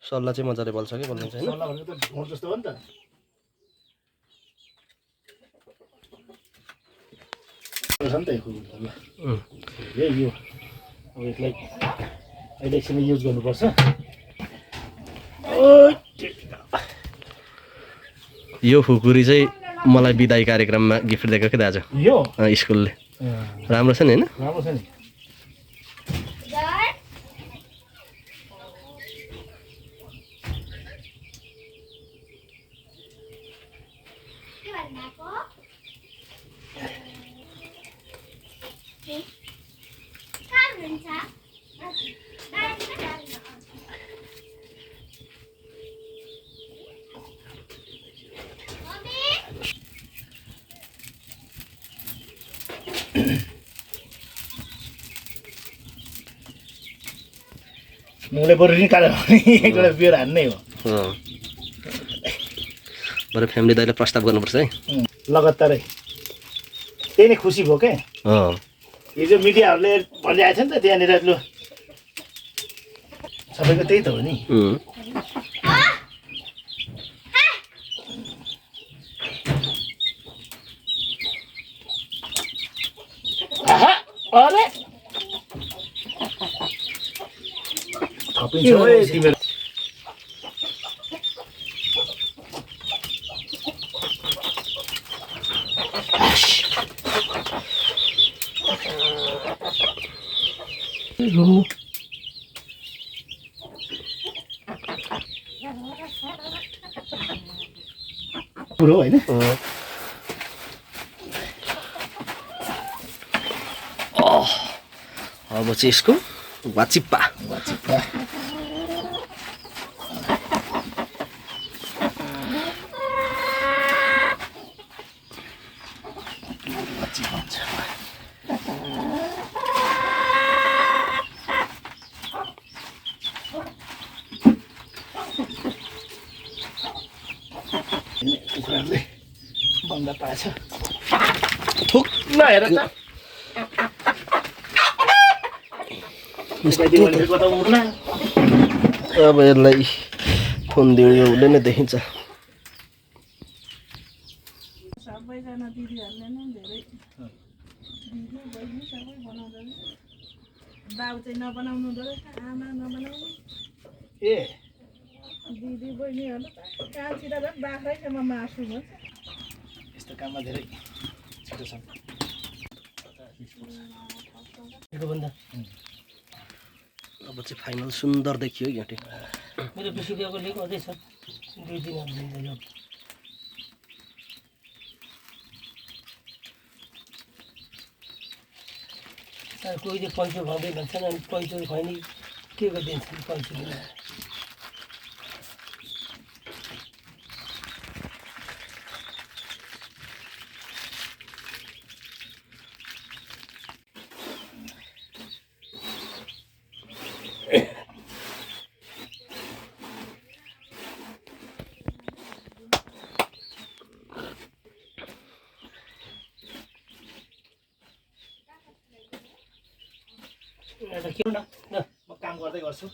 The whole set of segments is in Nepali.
सल्लाह चाहिँ मजाले बल्छ कि बल्दैन छैन सल्लाह भनेको त ढोँड जस्तो हो नि त छ नि त यो अब यसलाई अहिले एकछिन युज गर्नुपर्छ यो खुकुरी चाहिँ मलाई बिदाई कार्यक्रममा गिफ्ट दिएको कि दाजु यो स्कुलले राम्रो छ नि हैन राम्रो छ नि मुले बरु निकाल्यो भने एकवटा बियर हान्नै हो बरु फ्यामिली दाइले प्रस्ताव गर्नुपर्छ है लगातारै त्यही नै खुसी भयो क्या हिजो मिडियाहरूले भनिरहेको थियो नि त त्यहाँनिर लु सबैको त्यही त हो नि अरे थपिन्छ है तिम्रो पुरो हैन अब चाहिँ यसको वाचिप्पा कुखुराले बन्दा पाछ थुक ल हेर त अब यसलाई फोन दिँदै नै देखिन्छ सबैजना दिदीहरूले नै धेरै दिदी बहिनी सबै बनाउँदै बाउ चाहिँ नबनाउनु हुँदो रहेछ आमा नबनाउनु ए दिदी बहिनीहरू त कहाँतिर झन् बाख्रैसम्म मासु भन्छ यस्तो काममा धेरै छिटो छ अब चाहिँ फाइनल सुन्दर देखियो घाँटी मेरो बिसिदिएको लिएको अझै छ 2 दिन दिन्छ यो कोहीले पैँचो खुवाउँदै भन्छन् अनि पैँचो खुवाइने के गरिदिन्छन् पैँचो म काम गर्दै गर्छु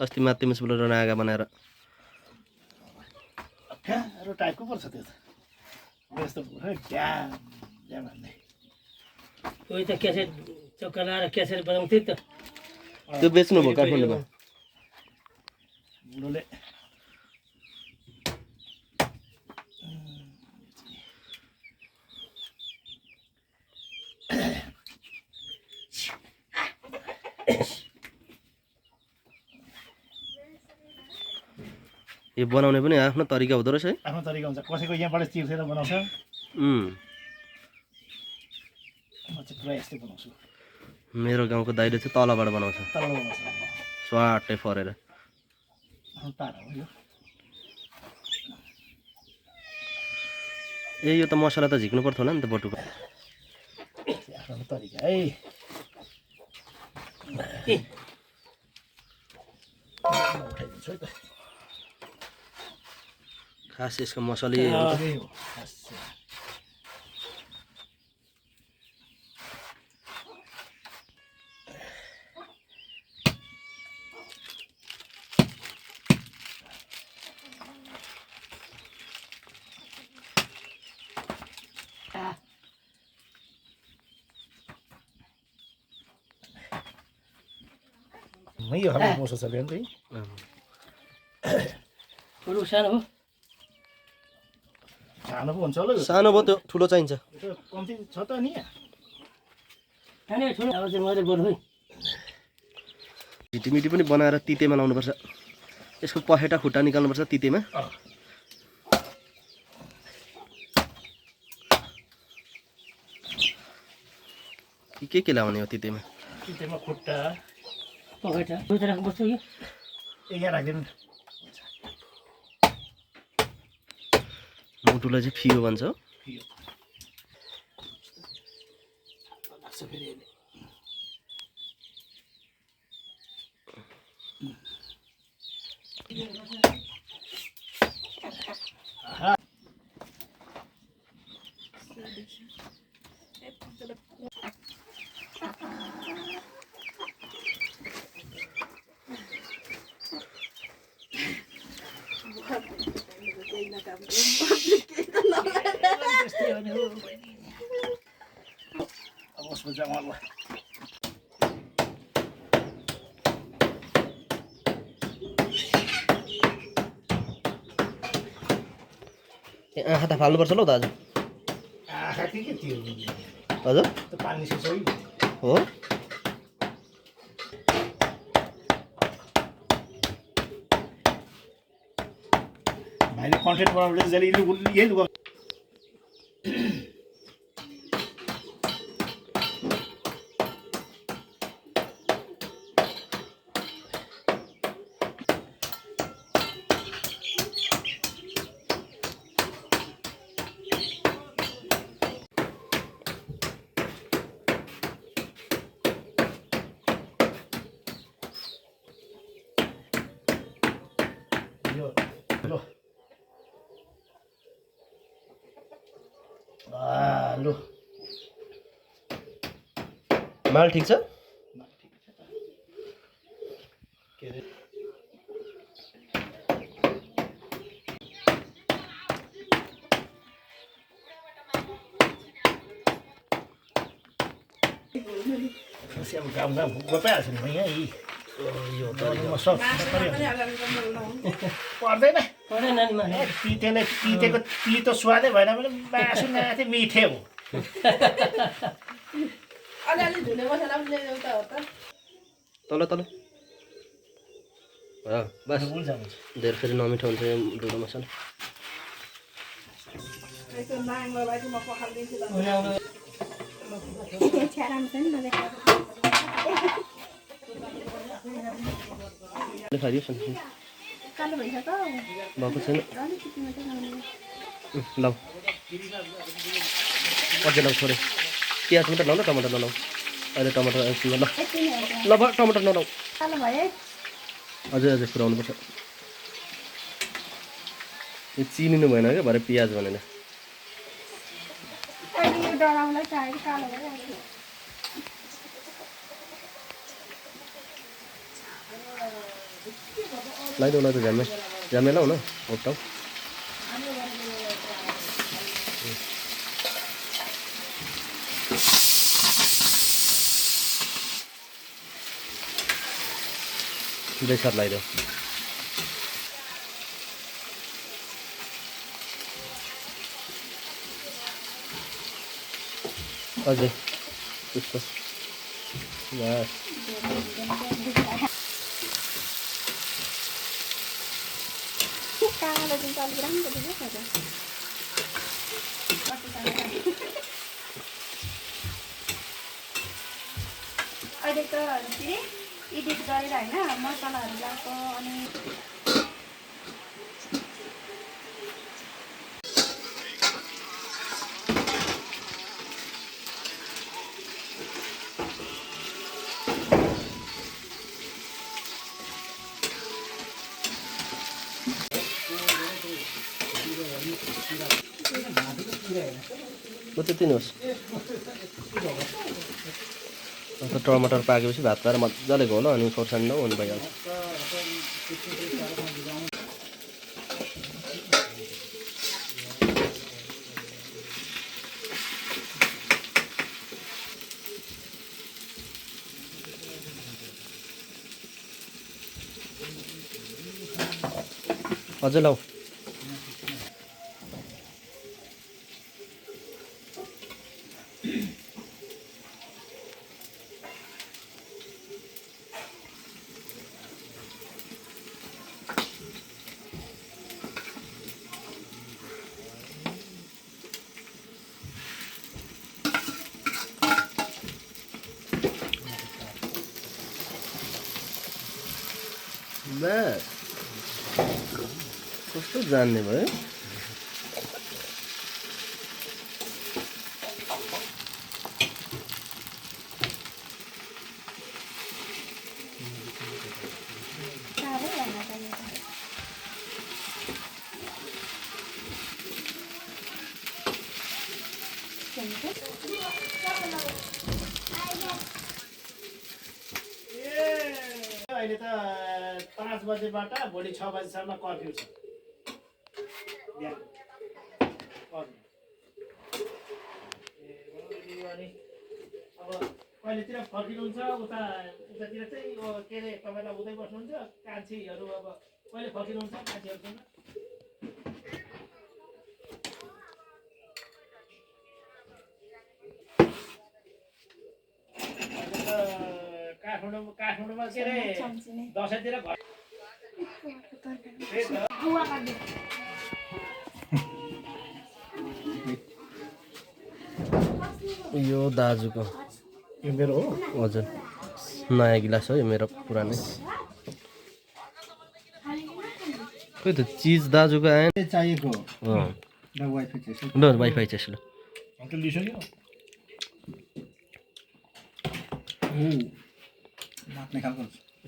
अस्ति माथि मुसबुल र नागा बनाएर गाह्रो टाइपको पर्छ त्यो त यस्तो ड्याम ड्याम भन्ने कोही त क्यासेट चक्का लाएर क्यासेट बनाउँथ्यो त त्यो बेच्नु भयो काठमाडौँमा बुढोले यो बनाउने पनि आफ्नो तरिका हुँदो रहेछ है आफ्नो तरिका हुन्छ कसैको यहाँबाट चिर्सेर बनाउँछ म चाहिँ पुरा यस्तै बनाउँछु मेरो गाउँको दाइले चाहिँ तलबाट बनाउँछ तलबाट बनाउँछ स्वाटै फरेर तारा हो यो ए यो त मसला त झिक्नु पर्थ्यो होला नि त बटुको आफ्नो तरिका है उठाइदिन्छु है त खास यसको मसले यही हो खास चाहिँ। यो खालको मोसो छ बिहान चाहिँ ठुलो सानो हो सानो पो हुन्छ होला यो सानो भयो त्यो ठुलो चाहिन्छ त कम्ती छ त नि सानो ठुलो अब चाहिँ मैले बरु है झिटिमिटी पनि बनाएर तितेमा लाउनुपर्छ यसको पखेटा खुट्टा निकाल्नुपर्छ तितेमा के लाउने हो तितेमा तितेमा खुट्टा पखेटा दुध राख्नुपर्छ कि यहाँ राखिदिनु मुटुलाई चाहिँ फियो भन्छ हो लाग्छ फेरि यसले त्यस्तै हो नि हो बहिनी। अब उसको जमाल आँखा त फाल्नुपर्छ ल दाजु आँखा के त्यो हजुर त पानी निस्किन्छ है हो भाइले कन्टेन्ट बनाउनु जहिले यही लुगा यो लो लो माल ठिक छ के अरे अब गाउँ गाउँ गइहाल्छ नि यहाँ यो म सब पर्दैन पढे नानीमा तितेले तितेको तितो स्वादै भएन भने मासु नाथे मिठे हो अलिअलि धुने मसला पनि ल्याइदेऊ त हो त तल तल बस हुन्छ हुन्छ धेरै फेरि नमिठो हुन्छ यो ढुलो मसला यसो नाङ्लो लागि म पखालिदिन्छु त खाइदियो कालो भइसक्यो त भएको छैन अलिकति मात्रै लाउने लौ अझै लौ छोरे प्याज मात्रै लाउनु टमाटर नलाउ अहिले टमाटर ल यति नै हो ल टमाटर नलाउ कालो भयो अझै अझै पुऱ्याउनुपर्छ यो चिनिनु भएन क्या भरे प्याज भनेर अहिले यो डराउनलाई चाहियो कालो भइहाल्यो लगाइदेऊ ल त झ्याम्मै झ्याम्मै लाउ न ओप्टाउ बेसार लगाइदेऊ अझै त्यस्तो बस कालो दिन त अलिक राम्रो देखियो त अहिले त के एडिट गरेर होइन मसलाहरू लगाएको अनि त्यति नै होस् अन्त टमाटर पाकेपछि भात पाएर मजाले घोल अनि खोर्सानी लाउ अनि भइहाल्छ अझै लाउ बस कस्तो जान्ने भयो अहिले त 5 बजेबाट भोलि 6 बजेसम्म कर्फ्यू छ बिहान अनि अब कहिलेतिर फर्किनुहुन्छ उतातिर चाहिँ के अरे तपाईँलाई उतै बस्नुहुन्छ कान्छीहरू अब कहिले फर्किनुहुन्छ कान्छीहरूसँग काठमाडौँमा के अरे दसैँतिर घर यो दाजुको यो मेरो हो हजुर नयाँ गिलास हो यो मेरो पुरानै खोइ त चिज दाजुको आएन चाहिएको अँ वाइफाई चाहिँ ल वाइफाई चाहिँ ल अङ्कल लिसो मात्ने खालको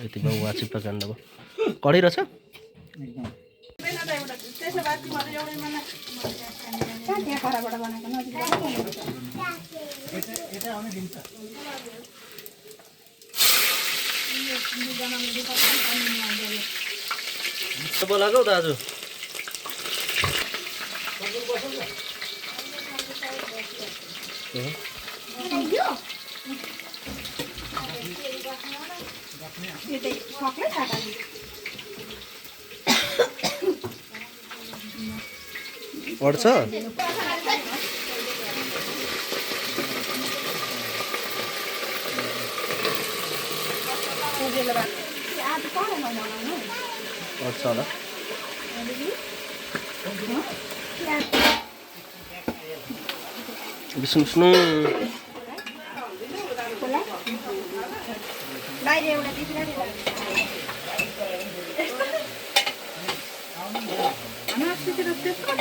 यति बाउ वाचिप काण्ड भयो कडी रहेछ एकदम त्यसो भए तिमीहरू एउटैमा त्यहाँ खराबाट बनाएको नजिक यता आउने दिन्छ बोलाएको दाजु अड्छ अड्छ होला विष्णु विष्णु बाहिर एउटा देखिरहेको मासुतिर त्यस्तो